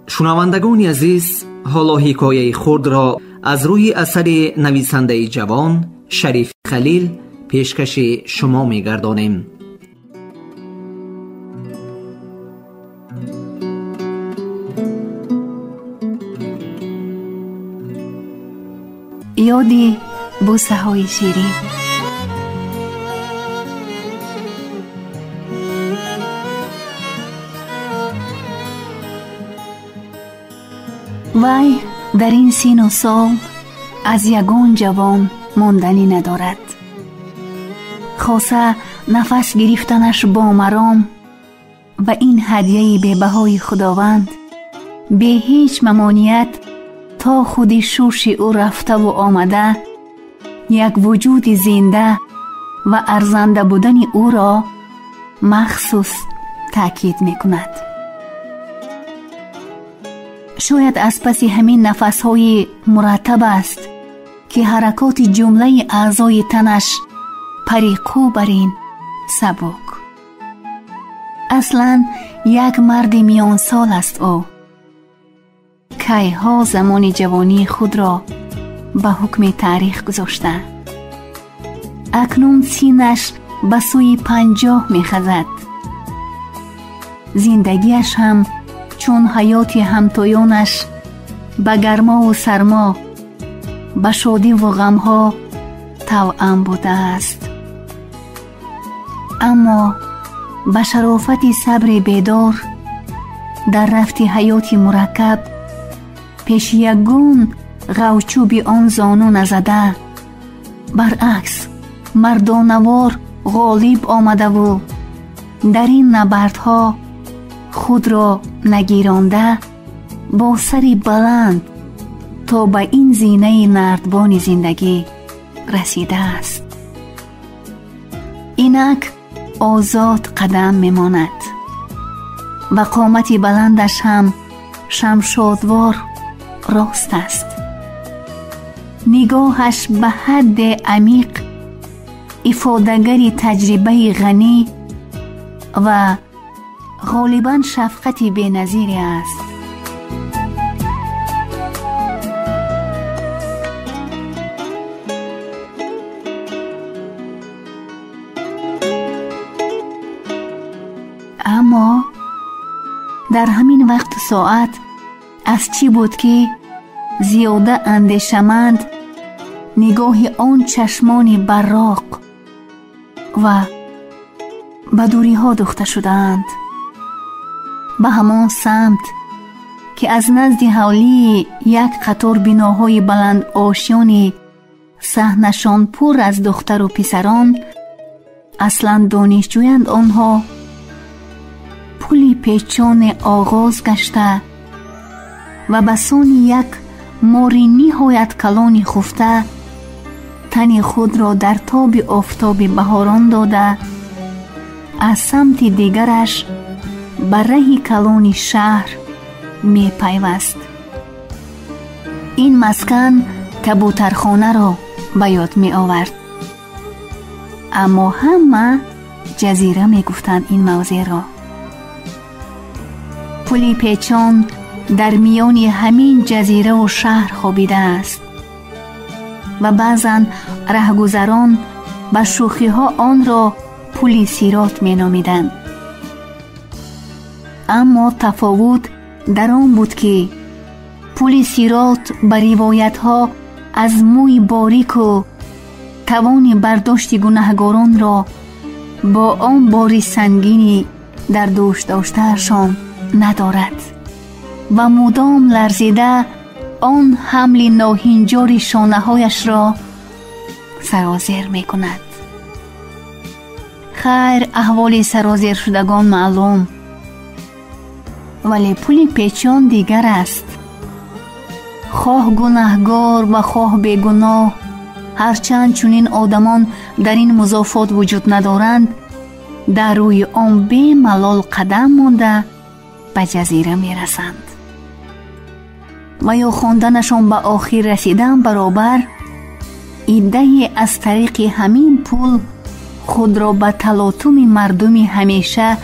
شنوندگان عزیز، حالا حکایه خرد را از روی اثر نویسنده جوان شریف خلیل پیشکش شما می‌گردانیم. یادی بوسه های شیرین. وی در این سین و سال از یگان جوان ماندنی ندارد. خاصه نفس گرفتنش با مرام و این هدیه بی‌بهای خداوند به هیچ ممانعت تا خودی شوش او رفته و آمده یک وجود زنده و ارزنده بودن او را مخصوص تاکید می کند. شاید از پس همین نفس‌های مرتب است که حرکات جمله اعضای تنش پریقو برین سبک. اصلاً یک مرد میان سال است او. کیها زمان جوانی خود را به حکم تاریخ گذاشته. اکنون سینش به سوی 50 می خزد. زندگیش هم چون حیات همتایانش به گرما و سرما، به شادی و غمها توأم بوده است. اما به شرافت صبر بیدار در رفت حیات مرکب پیش یگون غوچوب آن زانو نزده، برعکس مردانوار غالب آمده و در این نبردها خود را نگیرانده با سری بلند تا به این زینه نردبان زندگی رسیده است. اینک آزاد قدم میماند و قامت بلندش هم شمشادوار راست است. نگاهش به حد عمیق افاده‌گری تجربه غنی و غالباً شفقتی بی‌نظیر است. اما در همین وقت ساعت از چی بود که زیاده اندیشمند نگاه آن چشمان براق و به دوری ها دوخته شدند، به همان سمت که از نزد حولی یک قطار بناهای بلند آشیانی صحنشان پر از دختر و پسران، اصلا دانشجویند آنها، پلی پیچان آغاز گشته و بسان یک ماری نهایت کلان خفته تن خود را در تاب آفتاب بهاران داده از سمت دیگرش بر ره کلان شهر می پیوست. این مسکن کبوترخانه را به یاد می آورد، اما همه جزیره می گفتند این موضع را. پلی پیچان در میان همین جزیره و شهر خوابیده است و بعضاً رهگذران به شوخی ها آن را پلی سیرات می نامیدند. اما تفاوت در آن بود که پلی سیرات به روایت ها از موی باریک و توان برداشت گناهگاران را با آن باری سنگینی در دوش داشتهشان ندارد و مدام لرزیده آن حمل ناهنجار شانه هایش را سرازیر می کند. خیر، احوال سرازیر شدگان معلوم، ولی پلی پیچان دیگر است. خواه گناهگار و خواه بیگناه، هرچند چنین آدمان در این مضافات وجود ندارند، در روی آن بی ملال قدم مانده به جزیره می رسند و یا خواندنشان به آخر رسیدن برابر ایده از طریق همین پول خود را به تلاطم مردم همیشه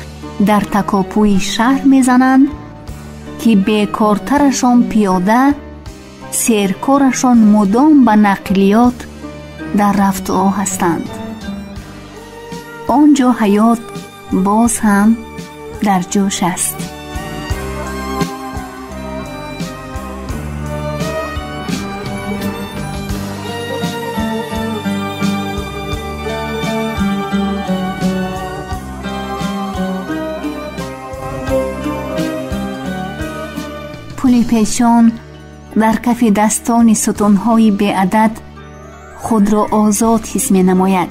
در تکاپوی شهر میزنند که بیکارترشان پیاده، سیرکارشان مدام به نقلیات در رفت و هستند. آنجا حیات باز هم در جوش است. پل پیچان در کف دستان ستونهای بی‌عدد خود را آزاد حس می نماید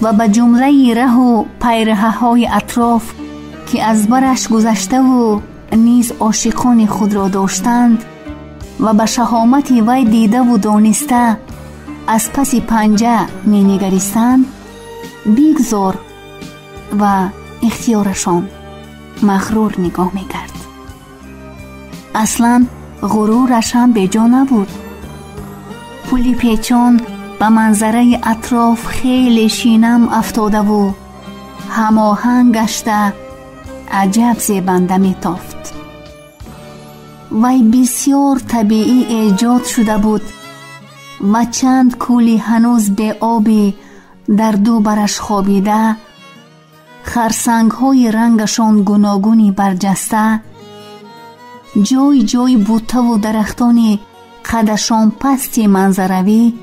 و به جمله ره و پیرهه های اطراف که از برش گذشته و نیز عاشقان خود را داشتند و به شهامت وی دیده و دانسته از پس پنجه می نگریستند، بیگذار و اختیارشان مغرور نگاه می کرد. اصلا غرورش هم به جا نبود. پل پیچان به منظره اطراف خیلی شینم افتاده و هماهنگ گشته عجب زیبنده می تافت. وی بسیار طبیعی ایجاد شده بود و چند کولی هنوز به آبی در دو برش خوابیده، خرسنگ های رنگشان گوناگونی برجسته، جای جای بوته و درختان قدشان پستی منظروی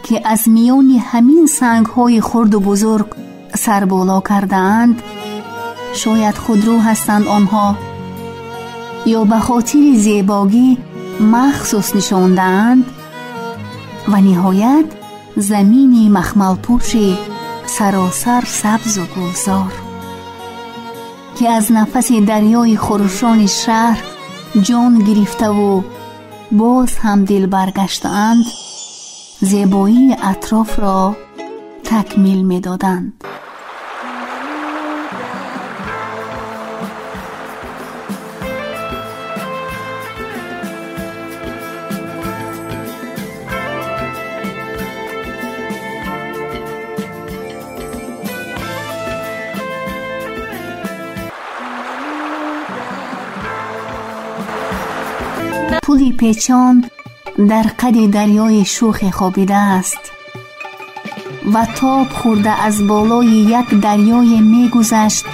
که از میان همین سنگ های خرد و بزرگ سر بالا کرده اند، شاید خودرو هستند آنها یا به خاطر زیبایی مخصوص نشانده اند، و نهایت زمینی مخمل پوشی سراسر سبز و گلزار که از نفس دریای خروشان شهر جان گرفته و باز هم دل برگشتند، زیبایی اطراف را تکمیل می دادند. پل پیچان در قد دریای شوخ خوابیده است و تاب خورده از بالای یک دریای می گذشت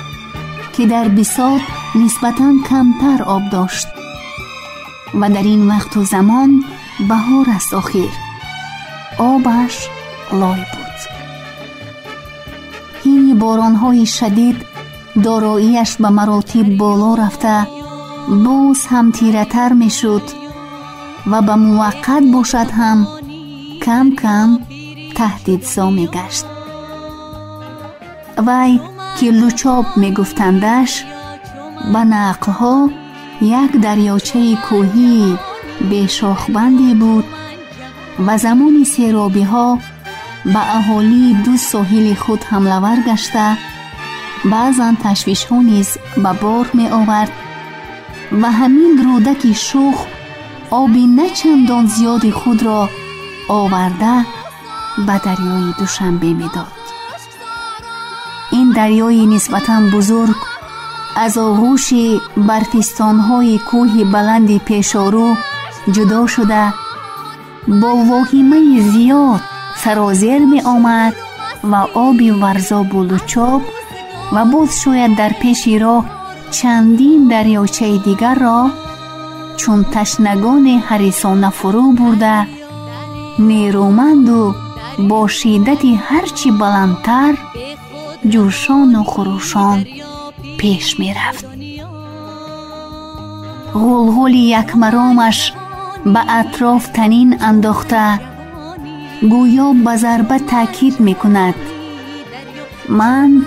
که در بساط نسبتاً کمتر آب داشت و در این وقت و زمان بهار است. آخر آبش لای بود. این بارانهای شدید داراییش به مراتب بالا رفته باز هم تیره تر می شد و به موقت باشد هم کم کم تهدیدزا می گشت. وی که لوچاب می گفتندش به نقلها یک دریاچه کوهی به شاخبندی بود و زمان سیرابی ها به اهالی دو ساحل خود حمله ور گشته بعضا تشویش ها نیز به بار می آورد و همین رودک شوخ آبی نه چندان زیاد خود را آورده به دریای دوشنبه می داد. این دریای نسبتاً بزرگ از آغوش برفستان‌های کوه بلند پیشارو جدا شده با واهمه زیاد سرازیر می آمد و آبی ورزا بلوچاب و باز شاید در پیش راه چندین دریاچه دیگر را چون تشنگان حریصانه فرو برده نیرومند و با شدتی هرچی بلندتر جوشان و خروشان پیش می رفت. غلغل یک مرامش به اطراف تنین انداخته گویا به ضربه تاکید می کند من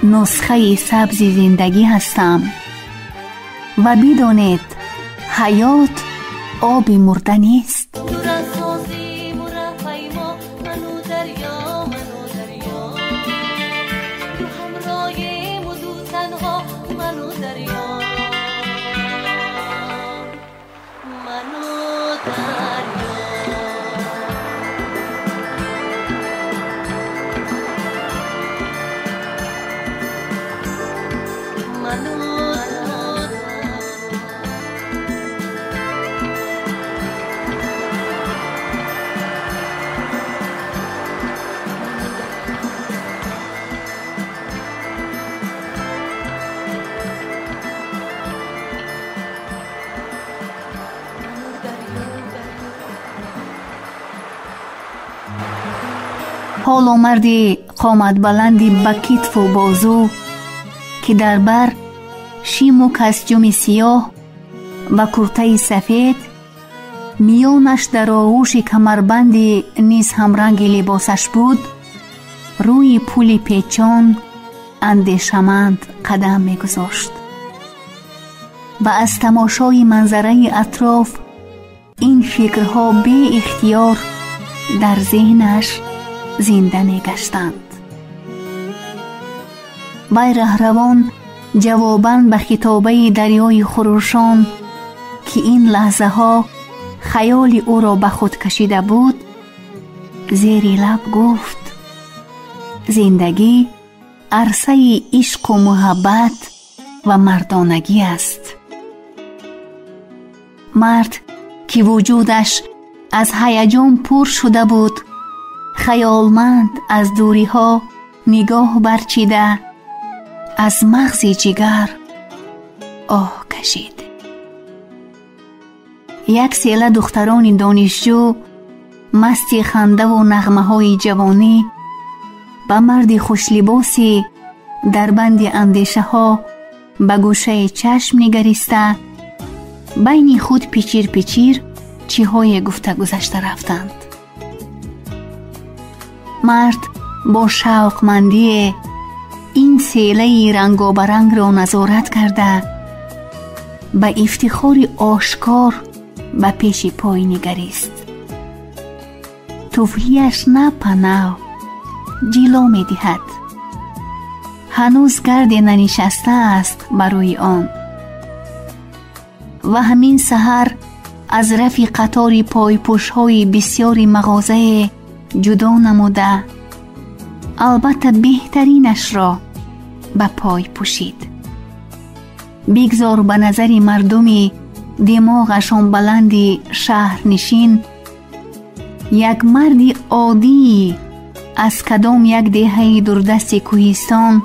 نسخه سبز زندگی هستم و بدانید حیات آب مرده نیست. حالا مردی قامت بلندی با کتف و بازو که در بر شیم و کستوم سیاه و کرته سفید، میانش در آغوش کمربند نیز همرنگ لباسش بود، روی پل پیچان اندیشمند قدم می‌گذاشت و از تماشای منظره اطراف این فکرها بی اختیار در ذهنش زنده می‌گشتند. وی رهروان جواباً به خطابه دریای خروشان که این لحظه ها خیال او را به خود کشیده بود، زیر لب گفت: زندگی عرصه عشق و محبت و مردانگی است. مرد که وجودش از هیجان پر شده بود، خیالمند از دوری ها نگاه برچیده از مغز جگر آه کشید. یک سیله دختران دانشجو مستی خنده و نغمه های جوانی با مرد خوشلباسی در بند اندیشه ها به گوشه چشم نگریسته بین خود پیچیر پیچیر چیهای گفته گذشته رفتند. مرد با شوقمندی این سیله رنگابرنگ را نظارت کرده به افتخار آشکار به پیش پای نگریست. توفلیش نه پناه جلو می دهد، هنوز گرد ننشسته است بروی آن و همین سحر از رفی قطار پای پوش های بسیاری مغازه جدا نموده البته بهترینش را به پای پوشید. بگذار به نظر مردمی دماغشان بلندی شهر نشین یک مردی عادی از کدام یک دهه دوردست کوهستان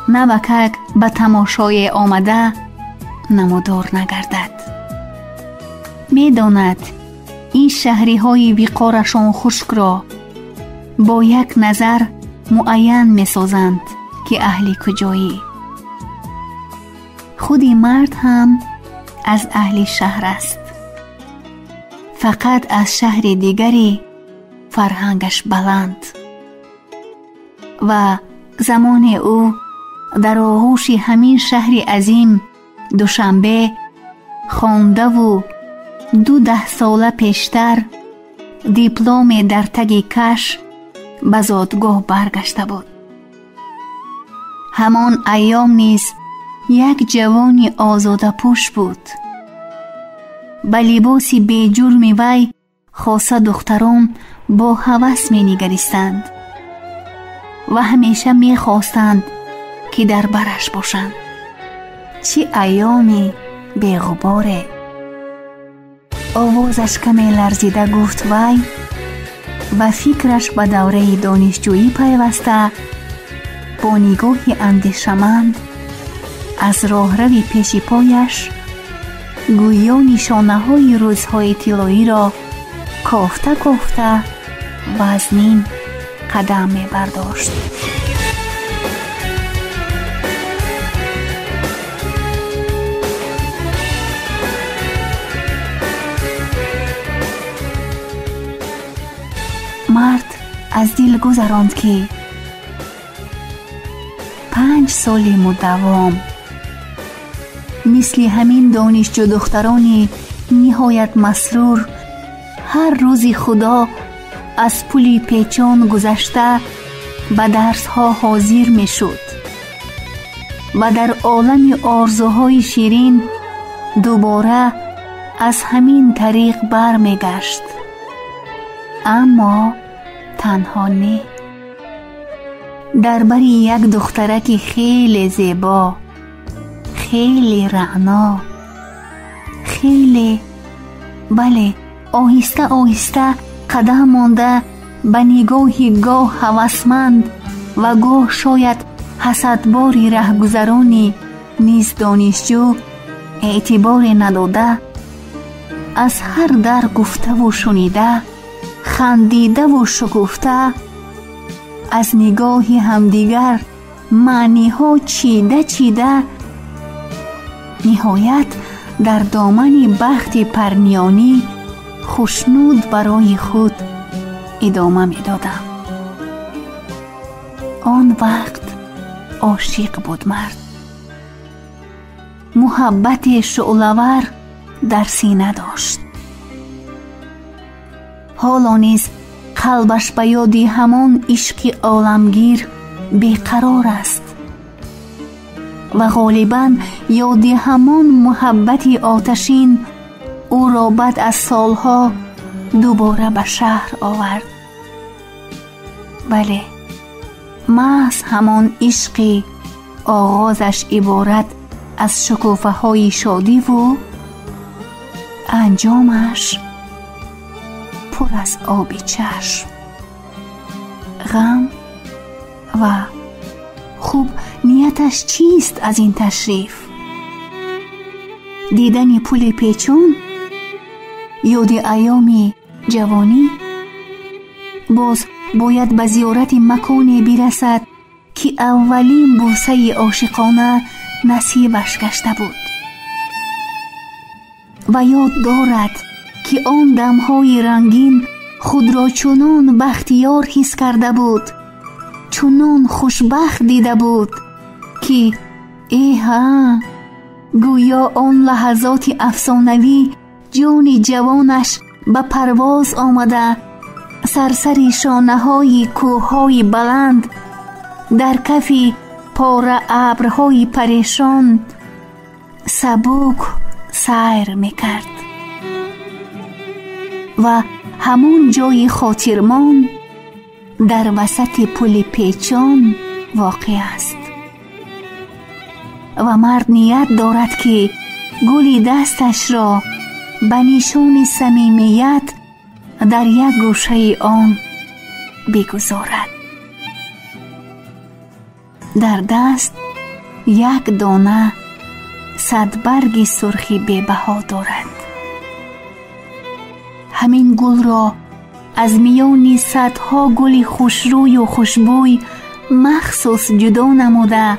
نبکک به تماشای آمده نمودار نگردد. می داند این شهری های وقارشان خشک را با یک نظر معین می سازند که اهل کجایی. خودی مرد هم از اهل شهر است، فقط از شهر دیگری فرهنگش بلند و زمان او در آغوش همین شهر عظیم دوشنبه خوانده و 12 ساله پیشتر دیپلم در تگ کش به زادگاه برگشته بود. همان ایام نیز یک جوانی آزاده پوش بود. به لباسی بی جرم وی خاصه دختران با هوس می نگریستند و همیشه می خواستند که در برش باشند. چه ایامی بی غباره. آوازش کمی لرزیده گفت وی و فکرش به دوره دانشجویی پیوسته با نگاهی اندیشمند از راهروی پیش پایش گویا نشانه های روزهای طلایی را کافته کافته وزنین قدم می برداشت. مرد از دل گذراند که 5 سال مداوم مثل همین دانشجو دخترانی نهایت مسرور هر روزی خدا از پلی پیچان گذشته به درس ها حاضر می شد و در عالم آرزوهای شیرین دوباره از همین طریق بر می گشت. اما تنها نه. در بری یک دخترک خیلی زیبا خیلی رعنا، خیلی، بله، آهسته آهسته قدم مانده به نگاهی گاه هوسمند و گاه شاید حسدباری رهگذرانی نیز دانشجو اعتبار نداده، از هر در گفته و شنیده، خندیده و شکفته، از نگاه همدیگر معنی ها چیده چیده، نهایت در دامن بخت پرنیانی خوشنود برای خود ادامه می دادم. آن وقت عاشق بود مرد، محبت شعله‌ور در سینه داشت. حالا نیز قلبش به یاد همان عشق عالمگیر بیقرار است و غالباً یاد همان محبت آتشین او را بعد از سالها دوباره به شهر آورد. بله، محض همان عشقی آغازش عبارت از شکوفه های شادی و انجامش پر از آبی چشم، غم و خوب نیتش چیست از این تشریف؟ دیدن پل پیچون، یاد ایام جوانی، باز باید به زیارت مکانی برسد که اولین بوسه عاشقانه نصیبش گشته بود و یاد دارد که آن دمهای رنگین خود را چنان بختیار حس کرده بود، چنان خوشبخت دیده بود که ایها، گویا آن لحظات افسانوی جان جوانش به پرواز آمده سرسر شانه های کوه های بلند در کف پاره ابرهای پریشان سبک سیر میکرد و همون جای خاطرمان در وسط پل پیچان واقع است و مرد نیت دارد که گلی دستش را به نشان صمیمیت در یک گوشه آن بگذارد. در دست یک دانه صدبرگ سرخی بی‌بها دارد. همین گل را از میان صدها گل خوشروی و خوشبوی مخصوص جدا نموده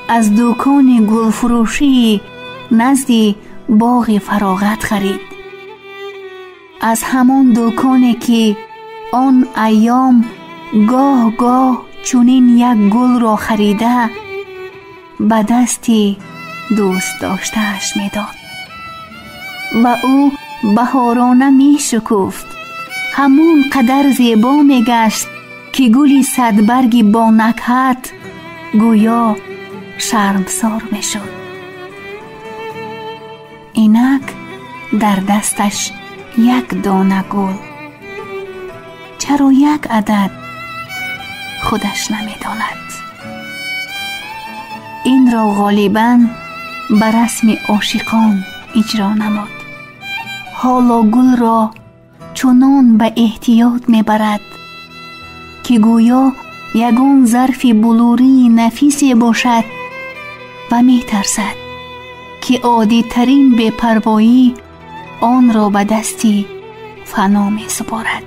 از دکان گلفروشی نزد باغ فراغت خرید. از همان دکانی که آن ایام گاه گاه چنین یک گل را خریده به دستی دوست داشته‌اش می‌داد و او بهارانه می شکفت، همون قدر زیبا می گشت که گلی صدبرگی با نکهت گویا شرمسار می شد. اینک در دستش یک دانه گل، چرا یک عدد خودش نمی داند. این را غالباً به رسم عاشقان اجرا نمود. حالا گل را چنان به احتیاط می برد که گویا یگان ظرف بلوری نفیسی باشد و می ترسد که عادی ترین بی‌پروایی آن را به دستی فنا می سپارد.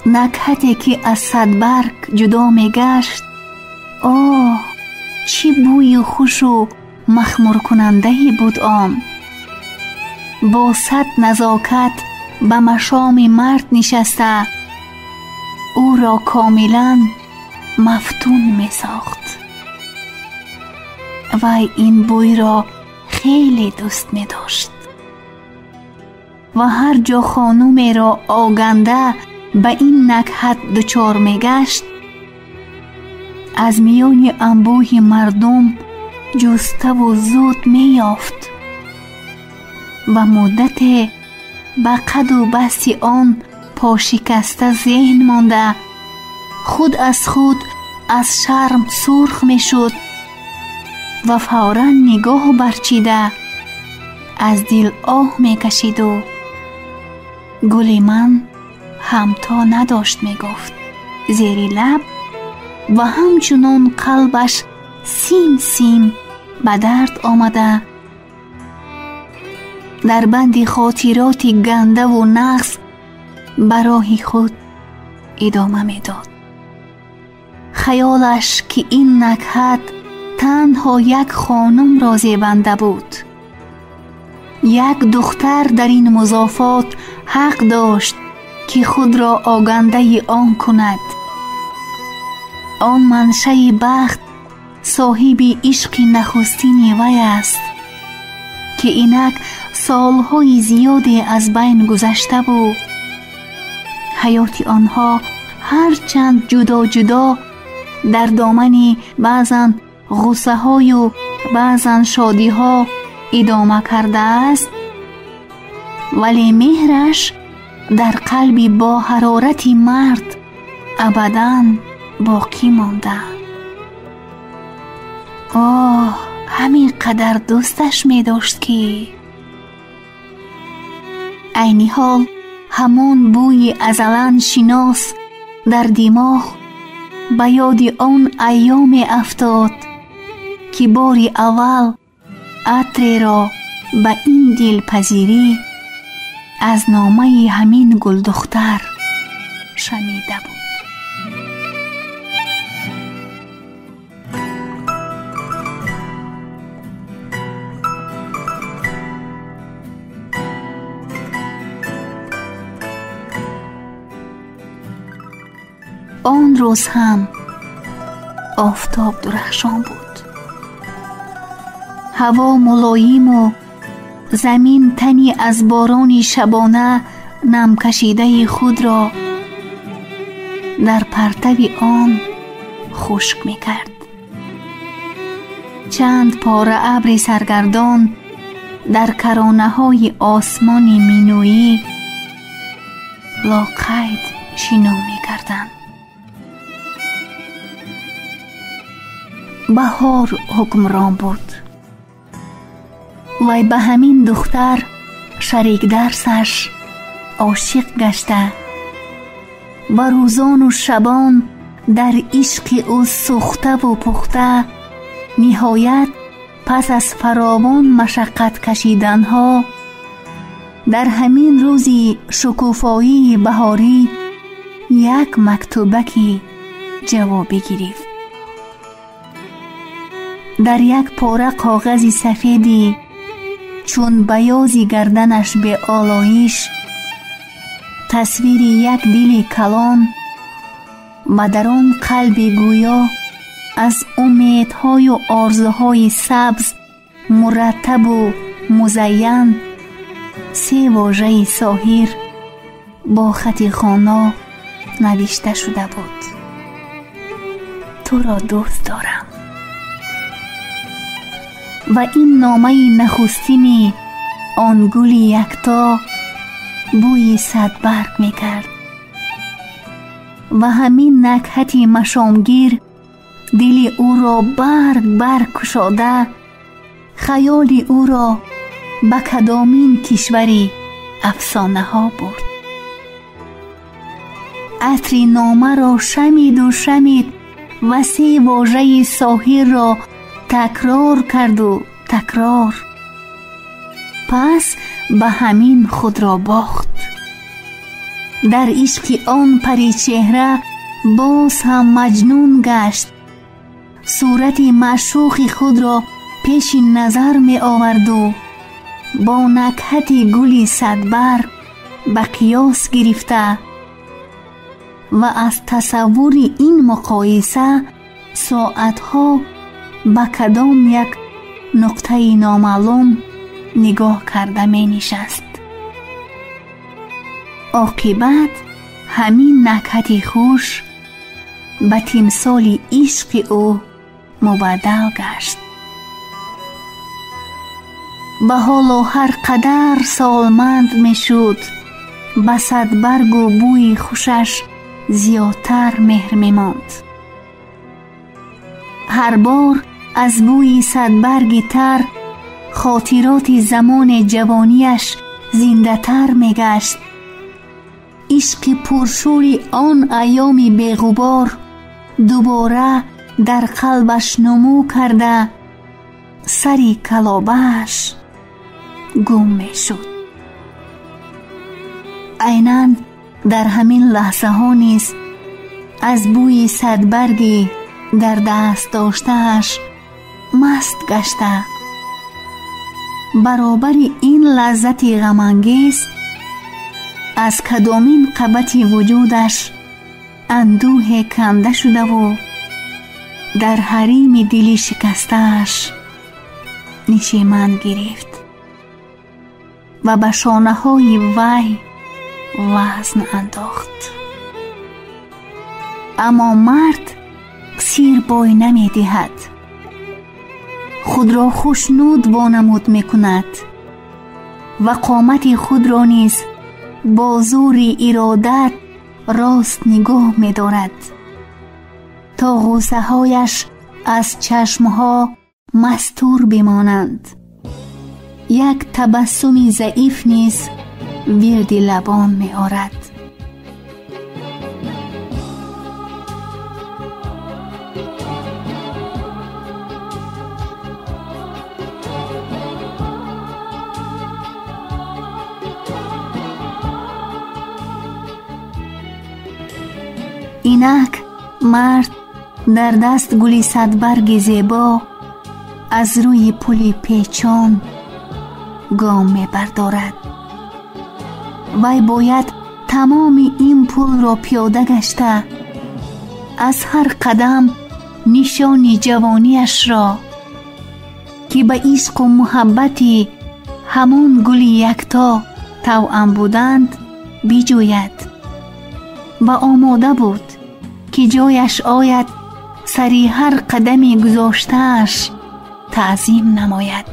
نکهتی که از صدبرگ جدا می گشت، آه چه بوی خوش و مخمور کنندهی بود آن. با صد نزاکت به مشام مرد نشسته او را کاملا مفتون می ساخت. وی این بوی را خیلی دوست می داشت و هر جا خانومی را آگنده به این نکهت دچار می گشت از میان انبوه مردم جسته و زود می یافت و مدت به قد و بست آن پاشکسته ذهن مانده خود از خود از شرم سرخ می شد و فوراً نگاه برچیده از دل آه میکشید و گل من همتا نداشت میگفت زیر لب و همچنان قلبش سیم سیم به درد آمده در بند خاطرات گنده و نقص برای خود ادامه میداد. خیالش که این نکهت تنها یک خانم را زیبنده بود. یک دختر در این مضافات حق داشت که خود را آگنده آن کند. آن منشأ بخت صاحب عشق نخستین وی است که اینک سالهای زیادی از بین گذشته بود. حیات آنها هرچند جدا جدا در دامن بعضن غصه های و بعضن شادی ها ادامه کرده است، ولی مهرش در قلبی با حرارت مرد ابداً باقی مانده. آه، همین قدر دوستش می داشت که عینی حال همون بوی ازلن شناس در دماغ به یاد آن ایام افتاد که باری اول عطر را به این دلپذیری از نامه همین گل دختر شنیده بود. آن روز هم آفتاب درخشان بود. هوا ملایم و زمین تنی از باران شبانه نم کشیده خود را در پرتو آن خشک می کرد. چند پاره ابر سرگردان در کرانه های آسمان مینویی لاقید شنا می کردند. بهار حکمران بود. وی به همین دختر شریک درسش عاشق گشته و روزان و شبان در عشق او سوخته و پخته، نهایت پس از فراوان مشقت کشیدنها در همین روزی شکوفایی بهاری یک مکتوبکی جوابی گرفت. در یک پاره کاغذ سفیدی چون بیازی گردنش به آلایش تصویر یک دل کلان و در آن قلب گویا از امیدهای و آرزوهای سبز مرتب و مزین 3 واژه ساحر با خط خوانا نوشته شده بود: تو را دوست دارم. و این نامه نخستین آن گل یکتا بوی صدبرگ می کرد و همین نکهت مشامگیر دل او را برگ برگ کشاده، خیال او را به کدامین کشوری افسانه ها برد. عطر نامه را شمید و شمید و 3 واژه ساحر را تکرار کرد و تکرار. پس به همین خود را باخت. در عشق آن پری چهره باز هم مجنون گشت. صورت معشوق خود را پیش نظر می آورد و با نکهت گلی صدبرگ به قیاس گرفته و از تصور این مقایسه ساعتها به کدام یک نقطه نامعلوم نگاه کرده می نشست. عاقبت همین نکهت خوش به تمثال عشق او مبدل گشت. به حالا هر قدر سالمند می شد به صدبرگ و بوی خوشش زیادتر مهر می ماند. هر بار از بوی صدبرگ تر خاطرات زمان جوانیش زنده تر می گشت. عشق پرشور آن ایام بی‌غبار دوباره در قلبش نمو کرده، سری کلابه‌اش گم می شد. عیناً در همین لحظه ها نیز از بوی صدبرگی در دست داشتهش مست گشته، برابر این لذت غم‌انگیز از کدامین قبطی وجودش اندوه کنده شده و در حریم دلی شکستهش نشیمن گرفت و به شانه های وی وزن انداخت. اما مرد سیر بای نمی دهد، خود را خوشنود وانمود می کند و قامت خود را نیز با زور ارادت راست نگاه می دارد تا غوسه هایش از چشمها مستور بمانند. یک تبسم ضعیف نیز ورد لبان می آرد. اینک مرد در دست گلی صدبرگ زیبا از روی پل پیچان گام می بردارد. وی باید تمام این پل را پیاده گشته از هر قدم نشان جوانیش را که به عشق و محبتی همان گلی یکتا توأم بودند بجوید و آماده بود که جایش آید سری هر قدمی گذاشتهش تعظیم نماید.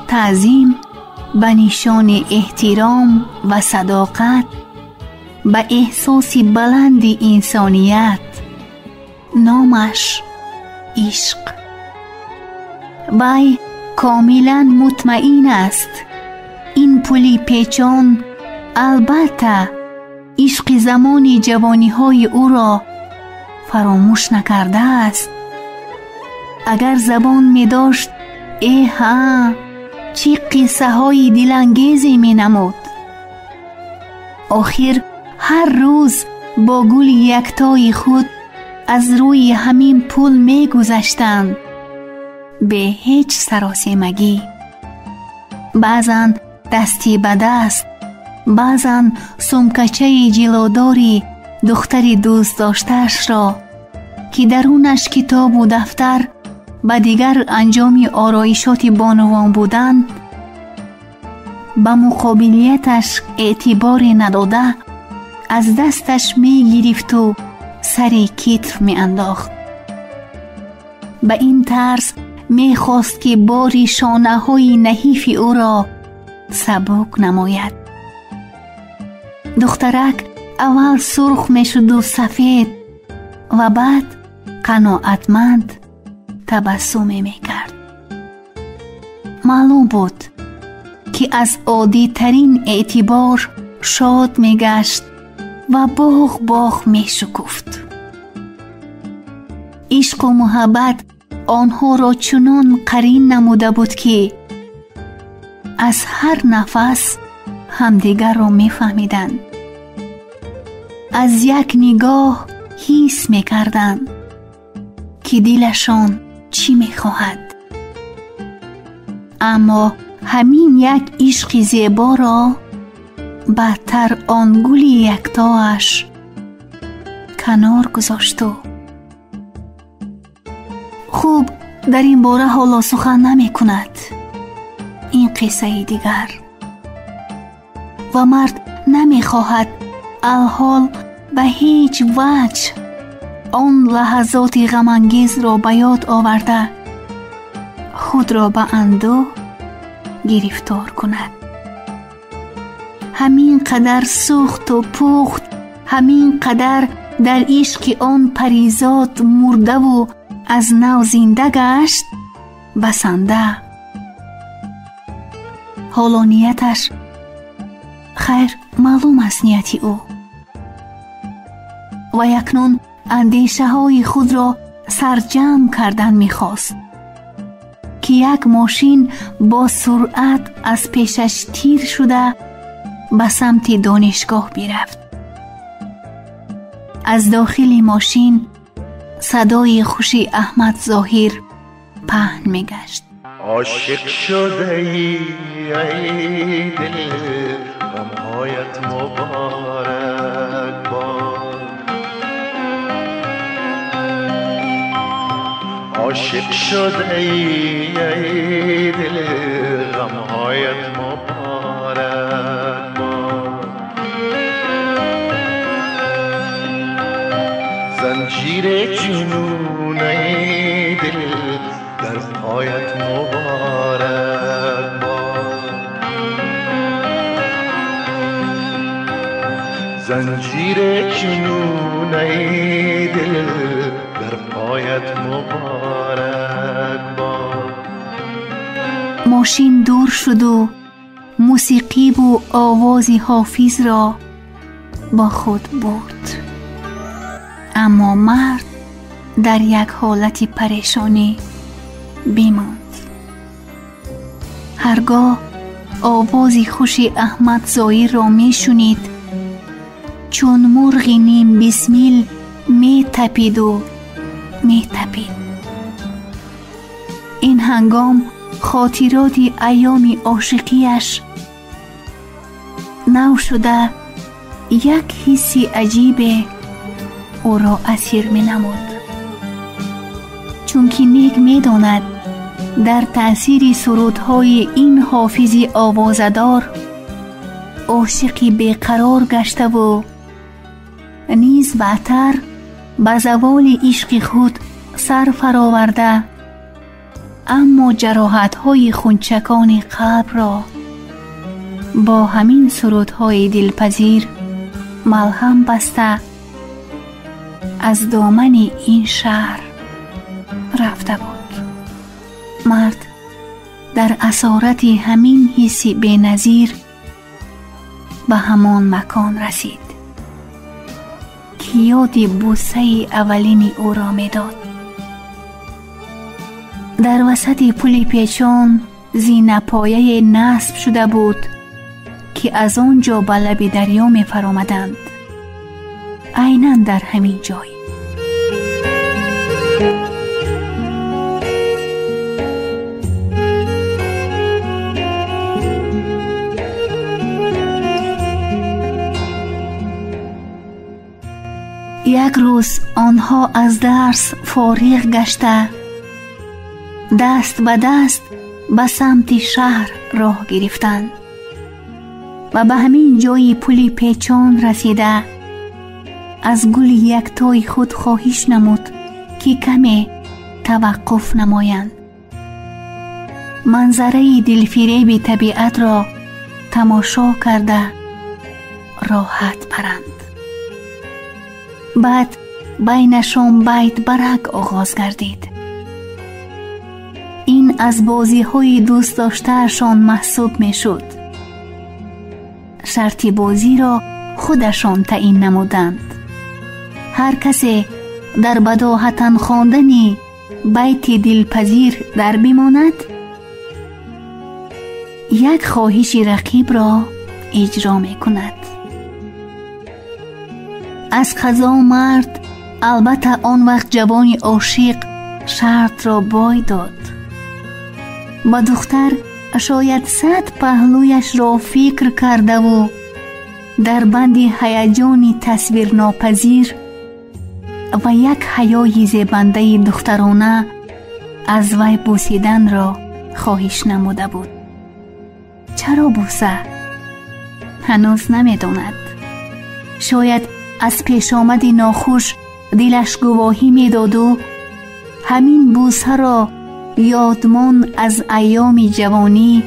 تعظیم به نشان احترام و صداقت به احساس بلند انسانیت، نامش عشق. وی کاملا مطمئن است این پل پیچان البته عشق زمان جوانی های او را فراموش نکرده است. اگر زبان می داشت ها چی قصه های دلانگیزی می نمود. آخر هر روز با گل یکتای خود از روی همین پل می گذشتند به هیچ سراسیمگی، بعضن دستی به دست، بعضن سمکچه جلوداری دختری دوست داشتهش را که درونش کتاب و دفتر و دیگر انجام آرایشات بانوان بودند به مقابلیتش اعتباری نداده از دستش می گرفت و سری کتف می انداخت. به این طرز می خواست که باری شانه های نحیف او را سبک نماید. دخترک اول سرخ می شد و سفید و بعد قناعتمند تبسم می کرد. معلوم بود که از عادی ترین اعتبار شاد می گشت و باغ باغ می شکفت. عشق و محبت آنها را چنان قرین نموده بود که از هر نفس همدیگر را می فهمیدند. از یک نگاه حس می کردند که دلشان چی می خواهد. اما همین یک عشق زیبا را بدتر آن گل یکتایش کنار گذاشت و خوب در این باره حالا سخن نمی کند. این قصه دیگر و مرد نمی خواهد الحال به هیچ وجه آن لحظات غم‌انگیز را به یاد آورده خود را به اندوه گرفتار کند. همین قدر سوخت و پخت، همین قدر در عشق آن پریزاد مرده و از نو زنده گشت بسنده. حالا نیتش خیر معلوم است نیتی او و اکنون اندیشه های خود را سرجم کردن می‌خواست که یک ماشین با سرعت از پیشش تیر شده به سمت دانشگاه بیرفت. از داخل ماشین صدای خوشی احمد ظاهر پهن می‌گشت. عاشق شده ای دل غمهایت مبارک باد. عاشق شده ای دل غمهایت مبارک باد. زنجیر جنون ای دل در پایت مبارک باد. زنجیر جنون ای دل در پایت مبارک باد. ماشین دور شد و موسیقی و آواز حافظ را با خود برد. اما مرد در یک حالت پریشانی بماند. هرگاه آواز خوش احمد ظاهر را می شنید چون مرغ نیم بسمیل می تپید و می تپید. این هنگام خاطرات ایام عاشقیش نو شده یک حسی عجیب او را اسیر می نمود. چون که نیک می داند در تأثیر سرودهای این حافظ آوازدار عاشقی بیقرار گشته و نیز بعدتر به زوال عشق خود سر فراورده، اما جراحت‌های خونچکان قلب را با همین سرودهای دلپذیر ملهم بسته از دامن این شهر رفته بود. مرد در اسارت همین حس بی‌نظیر به همان مکان رسید که یاد بوسه اولین او را می‌داد. در وسط پل پیچان زینه پایه نصب شده بود که از آنجا به لب دریا می‌فرامدند. عیناً در همین جای یک روز آنها از درس فارغ گشته دست به دست به سمت شهر راه گرفتند و به همین جای پل پیچان رسیده از گل یکتای خود خواهش نمود که کمی توقف نمایند. منظره دلفریب طبیعت را تماشا کرده راحت برند. بعد بینشان بیت برک آغاز گردید. این از بازی های دوست داشتهشان محسوب می شد. شرط بازی را خودشان تعیین نمودند. هر کسی در بداهتن خواندن بیت دلپذیر در بماند یک خواهش رقیب را اجرا می کند. از قضا مرد البته آن وقت جوان عاشق شرط را بای داد. با دختر شاید 100 پهلویش را فکر کرده و در بند هیجان تصویر ناپذیر و یک حیای زیبنده دخترانه از وی بوسیدن را خواهش نموده بود. چرا بوسه؟ هنوز نمی داند. شاید از پیش آمد ناخوش دلش گواهی می داد و همین بوسه را یادمان از ایام جوانی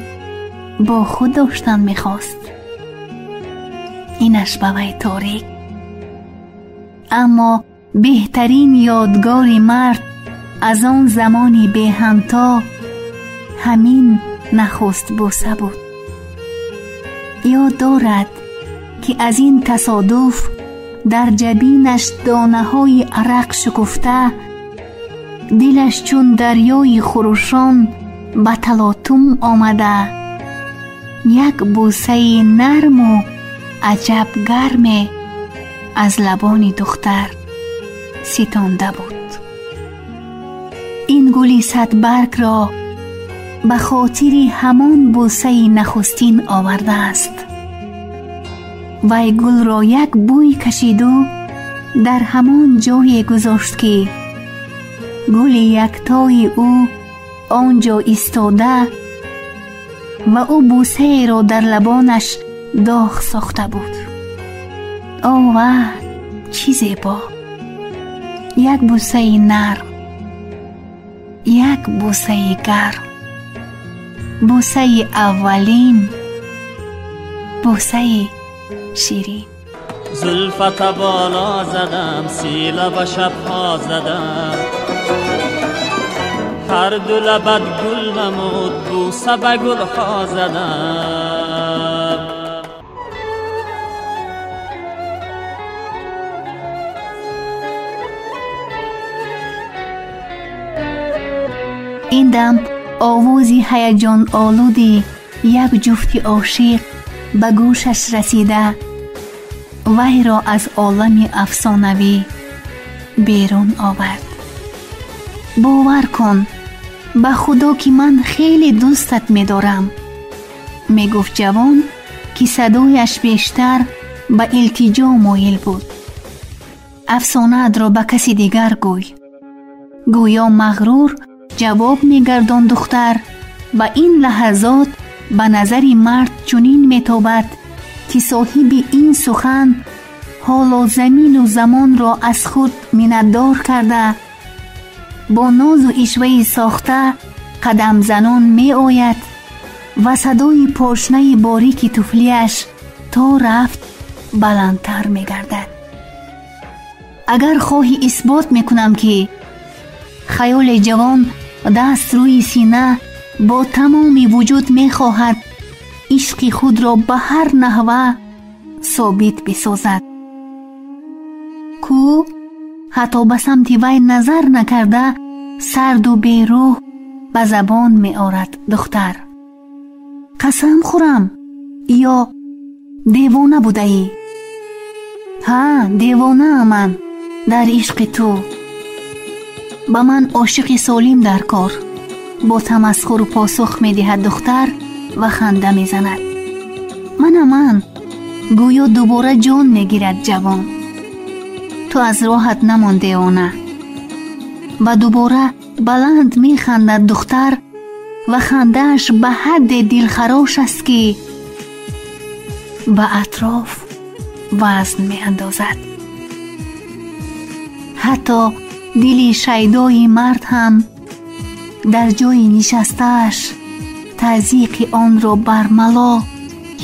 با خود داشتن می خواست. اینش به وی تاریک. اما بهترین یادگار مرد از آن زمانی به همتا همین نخست بوسه بود. یاد دارد که از این تصادف در جبینش دانه های عرق شکفته، دلش چون دریای خروشان به تلاطم آمده، یک بوسه نرم و عجب گرم از لبان دختر ستانده بود. این گلی صدبرگ را به خاطر همان بوسه نخستین آورده است. وی گل را یک بوی کشید و در همان جای گذاشت که گل یکتای او آنجا ایستاده و او بوسه را در لبانش داغ ساخته بود. آوه چی زیبا! یک بوسه نرم، یک بوسه گرم، بوسه اولین، بوسه شیرین. زلفت بالا زدم، سیله و شبها زدم، هر دو لبت گل نمود، بوسه به گلها زدم. این دم آوازی هیجان آلودی یک جفت عاشق به گوشش رسیده وی را از عالم افسانوی بیرون آورد. باور کن به خدا که من خیلی دوستت می دارم، می گفت جوان که صدایش بیشتر به التجا مایل بود. افسانه‌ات را به کسی دیگر گوی. گویا مغرور جواب می گردان دختر و این لحظات به نظر مرد چنین می تابد که صاحب این سخن حالا زمین و زمان را از خود منتدار کرده، با ناز و عشوه ساخته قدم زنان می آید و صدای پاشنه باریک طفلیش تا رفت بلندتر می گردد. اگر خواهی اثبات می کنم که خیال جوان دست روی سینه با تمام وجود می خواهد عشق خود را به هر نحوه ثابت بسازد. کو حتی به سمت وی نظر نکرده سرد و بیروح به زبان می آرد دختر. قسم خورم یا دیوانه بوده ای؟ ها دیوانه من در عشق تو. به من عاشق سالم در کار. با تمسخر و پاسخ می دهد دختر و خنده می زند. من گویا دوباره جان می گیرد جوان. تو از راحت نمانده آنه. و دوباره بلند می خندد دختر و خندهش به حد دلخراش است که به اطراف وزن می اندازد. حتی دل شیدای مرد هم در جای نشستهش تضییق آن را برملا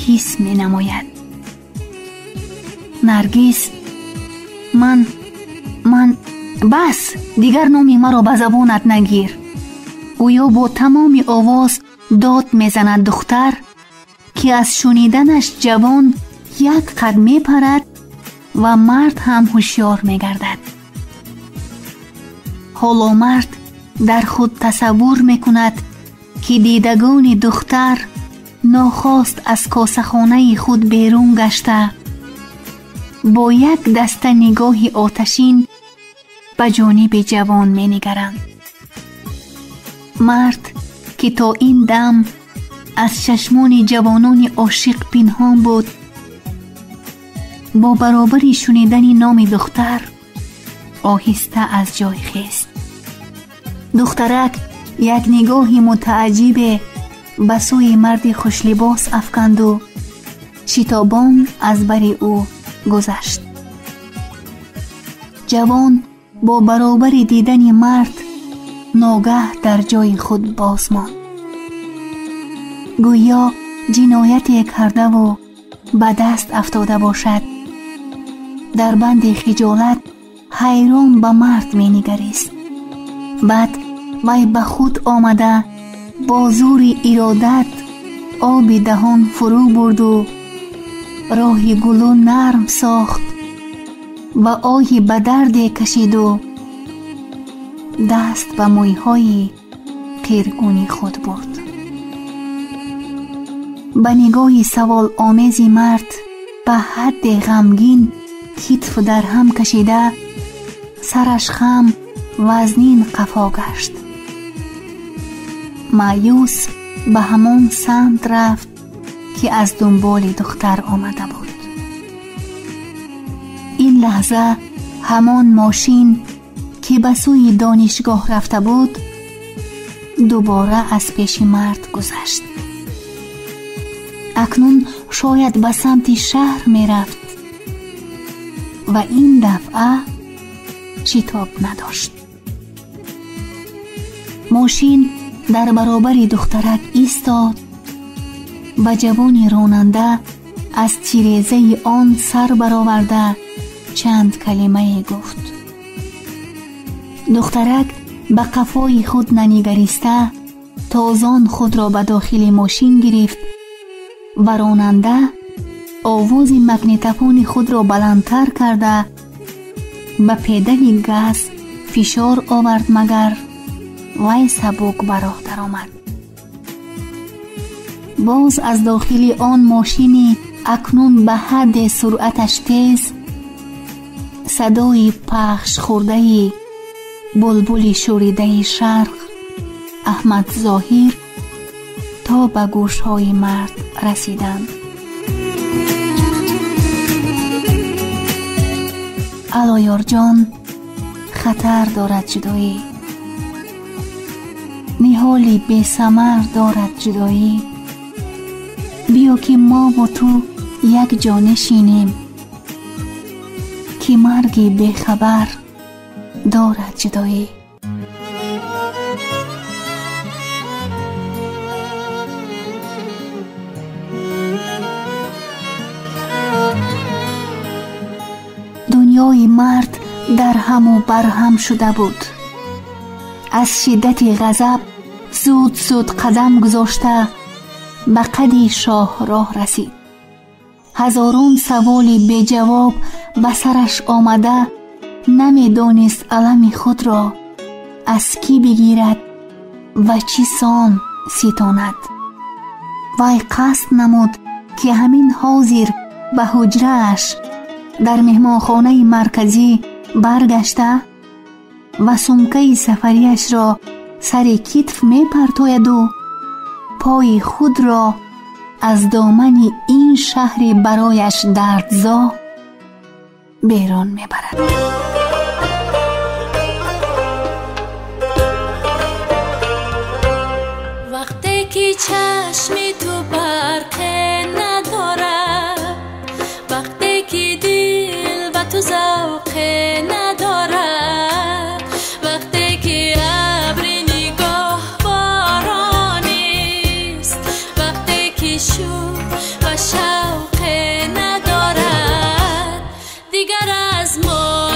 حس می نماید. نرگس من بس دیگر نامی مرا به زبانت نگیر. گویا با تمام آواز داد می زند دختر که از شنیدنش جوان یک قد می پرد و مرد هم هوشیار می گردد. حالا مرد در خود تصور می کند که دیدگان دختر ناخواست از کاسخانه خود بیرون گشته با یک دسته نگاه آتشین به جانب جوان می نگرند. مرد که تا این دم از چشمان جوانان عاشق پنهان بود با برابر شنیدن نام دختر آهسته از جای خیست. دخترک یک نگاه متعجب به سوی مرد خوش لباس افکند و شتابان از بر او گذشت. جوان با برابر دیدن مرد ناگه در جای خود باز ماند. گویا جنایتی کرده و به دست افتاده باشد. در بند خجالت حیران به مرد می نگریست بعد وی به خود آمده با زور ارادت آب دهان فرو برد و راه گلو نرم ساخت و آهی به درد کشید و دست به مویهای قیرگونی خود برد. به نگاه سوال آمیزی مرد به حد غمگین کتف در هم کشیده سرش خم وزنین قفا گشت. مایوس به همان سمت رفت که از دنبال دختر آمده بود. این لحظه همان ماشین که به سوی دانشگاه رفته بود دوباره از پیش مرد گذشت. اکنون شاید به سمت شهر می رفت و این دفعه شتاب نداشت. ماشین در برابر دخترک ایستاد و جوان راننده از تیریزه آن سر برآورده چند کلمه گفت. دخترک به قفای خود ننگریسته تازان خود را به داخل ماشین گرفت و راننده آواز مگنیتوفون خود را بلندتر کرده به پیدل گاز فشار آورد مگر وی سبک به راه درآمد. باز از داخل آن ماشینی اکنون به حد سرعتش تیز صدای پخش خورده بلبل شوریده شرق احمد ظاهر تا به گوشهای مرد رسیدند. علایار جان، خطر دارد جدایی، نهالی بی ثمر دارد جدایی، بیا که ما و تو یک جا نشینیم که مرگی بی خبر دارد جدایی. دنیای مرد در هم و بر هم شده بود. از شدت غضب زود زود قدم گذاشته به قد شاه راه رسید. هزاران سوالی بی جواب به سرش آمده نمی دانست علم خود را از کی بگیرد و چی سان ستاند. وی قصد نمود که همین حاضر به حجره‌اش در مهمانخانه مرکزی برگشته و سمکه سفریش را سر کتف می پرتاید و پای خود را از دامن این شهر برایش دردزا بیرون می برد. وقتی که چشمی تو برق نداره، وقتی که دل و تو ذوق نداره، وقتی که ابر نگاه بارانیست، وقتی که شور و شوق نداره، دیگر از ما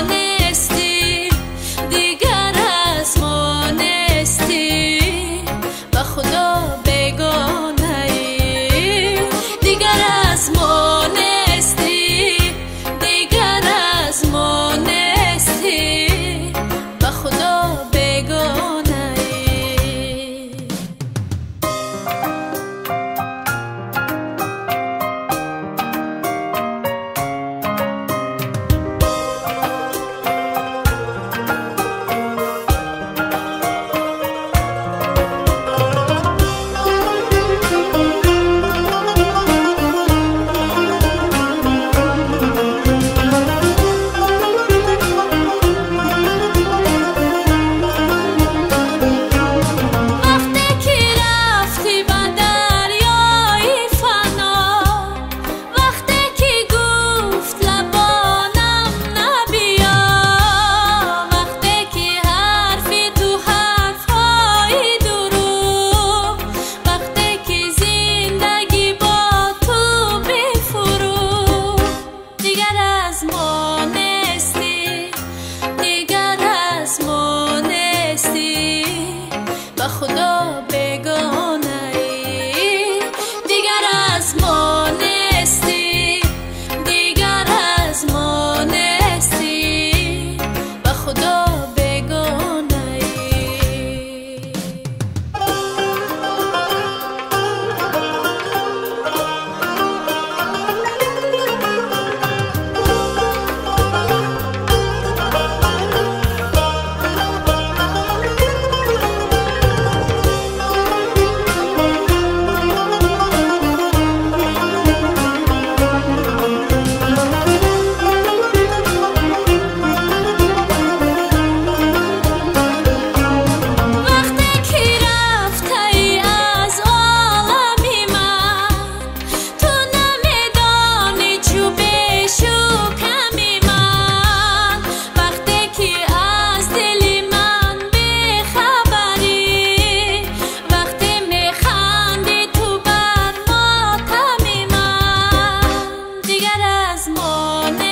از ما